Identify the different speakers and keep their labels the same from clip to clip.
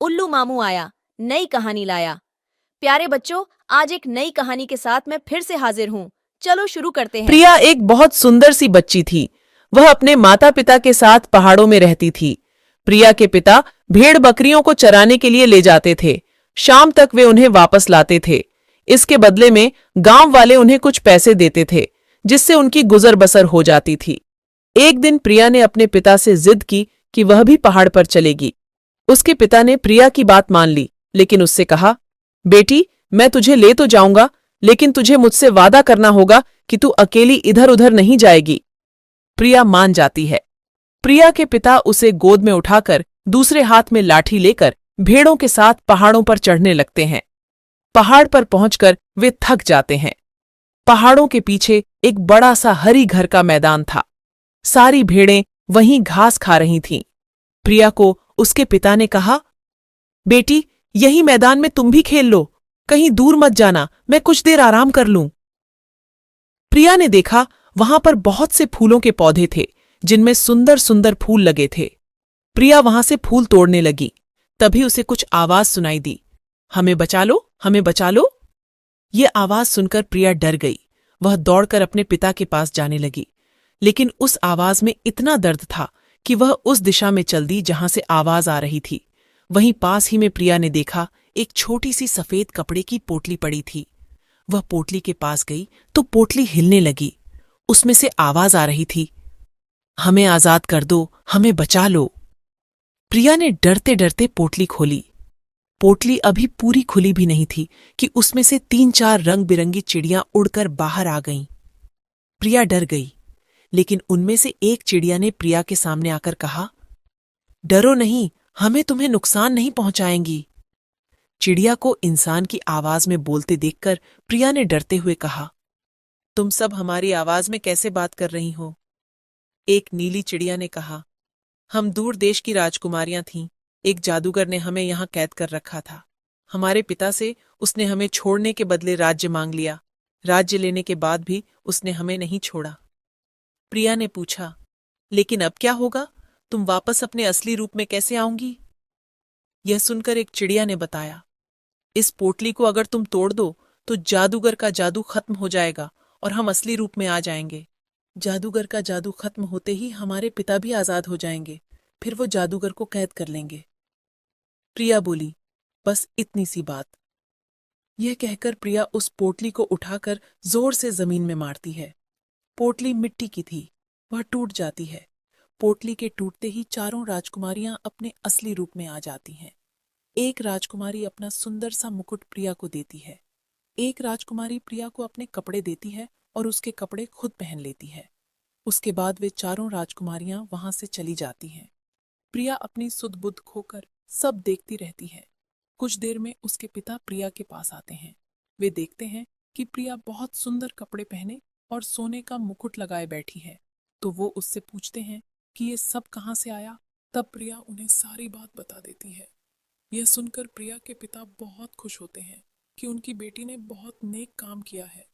Speaker 1: उल्लू मामू आया, नई कहानी लाया। प्यारे बच्चों, आज एक नई कहानी के साथ मैं फिर से हाजिर हूँ। चलो शुरू करते हैं।
Speaker 2: प्रिया एक बहुत सुंदर सी बच्ची थी। वह अपने माता पिता के साथ पहाड़ों में रहती थी। प्रिया के पिता भेड़ बकरियों को चराने के लिए ले जाते थे। शाम तक वे उन्हें वापस लाते थे। इसके बदले में गांव वाले उन्हें कुछ पैसे देते थे, जिससे उनकी गुजर बसर हो जाती थी। एक दिन प्रिया ने अपने पिता से जिद की कि वह भी पहाड़ पर चलेगी। उसके पिता ने प्रिया की बात मान ली, लेकिन उससे कहा, बेटी, मैं तुझे ले तो जाऊंगा, लेकिन तुझे मुझसे वादा करना होगा कि तू अकेली इधर उधर नहीं जाएगी। प्रिया मान जाती है। प्रिया के पिता उसे गोद में उठाकर दूसरे हाथ में लाठी लेकर भेड़ों के साथ पहाड़ों पर चढ़ने लगते हैं। पहाड़ पर पहुंचकर वे थक जाते हैं। पहाड़ों के पीछे एक बड़ा सा हरी घर का मैदान था। सारी भेड़ें वहीं घास खा रही थीं। प्रिया को उसके पिता ने कहा, बेटी, यही मैदान में तुम भी खेल लो, कहीं दूर मत जाना, मैं कुछ देर आराम कर लूं। प्रिया ने देखा वहां पर बहुत से फूलों के पौधे थे, जिनमें सुंदर सुंदर फूल लगे थे। प्रिया वहां से फूल तोड़ने लगी। तभी उसे कुछ आवाज सुनाई दी, हमें बचा लो, हमें बचा लो। ये आवाज सुनकर प्रिया डर गई। वह दौड़कर अपने पिता के पास जाने लगी, लेकिन उस आवाज में इतना दर्द था कि वह उस दिशा में चल दी जहां से आवाज आ रही थी। वहीं पास ही में प्रिया ने देखा एक छोटी सी सफेद कपड़े की पोटली पड़ी थी। वह पोटली के पास गई तो पोटली हिलने लगी। उसमें से आवाज आ रही थी, हमें आजाद कर दो, हमें बचा लो। प्रिया ने डरते डरते पोटली खोली। पोटली अभी पूरी खुली भी नहीं थी कि उसमें से 3-4 रंग बिरंगी चिड़ियां उड़कर बाहर आ गईं। प्रिया डर गई, लेकिन उनमें से एक चिड़िया ने प्रिया के सामने आकर कहा, डरो नहीं, हमें तुम्हें नुकसान नहीं पहुंचाएंगी। चिड़िया को इंसान की आवाज में बोलते देखकर प्रिया ने डरते हुए कहा, तुम सब हमारी आवाज में कैसे बात कर रही हो? एक नीली चिड़िया ने कहा, हम दूर देश की राजकुमारियां थीं। एक जादूगर ने हमें यहां कैद कर रखा था। हमारे पिता से उसने हमें छोड़ने के बदले राज्य मांग लिया। राज्य लेने के बाद भी उसने हमें नहीं छोड़ा। प्रिया ने पूछा, लेकिन अब क्या होगा? तुम वापस अपने असली रूप में कैसे आऊंगी? यह सुनकर एक चिड़िया ने बताया, इस पोटली को अगर तुम तोड़ दो तो जादूगर का जादू खत्म हो जाएगा और हम असली रूप में आ जाएंगे। जादूगर का जादू खत्म होते ही हमारे पिता भी आजाद हो जाएंगे। फिर वो जादूगर को कैद कर लेंगे। प्रिया बोली, बस इतनी सी बात। यह कहकर प्रिया उस पोटली को उठाकर जोर से जमीन में मारती है। पोटली मिट्टी की थी, वह टूट जाती है। पोटली के टूटते ही चारों राजकुमारियां अपने असली रूप में आ जाती हैं। एक राजकुमारी अपना सुंदर सा मुकुट प्रिया को देती है। एक राजकुमारी प्रिया को अपने कपड़े देती है और उसके कपड़े खुद पहन लेती है। उसके बाद वे चारों राजकुमारियां वहां से चली जाती हैं। प्रिया अपनी सुध बुध खोकर सब देखती रहती है। कुछ देर में उसके पिता प्रिया के पास आते हैं। वे देखते हैं कि प्रिया बहुत सुंदर कपड़े पहने और सोने का मुकुट लगाए बैठी है। तो वो उससे पूछते हैं कि ये सब कहाँ से आया। तब प्रिया उन्हें सारी बात बता देती है। यह सुनकर प्रिया के पिता बहुत खुश होते हैं कि उनकी बेटी ने बहुत नेक काम किया है।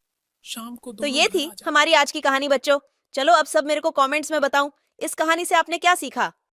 Speaker 2: शाम को
Speaker 1: तो
Speaker 2: दोनों
Speaker 1: ये
Speaker 2: घर
Speaker 1: थी
Speaker 2: आ जाते
Speaker 1: हमारी आज की कहानी बच्चों। चलो अब सब मेरे को कमेंट्स में बताओ, इस कहानी से आपने क्या सीखा।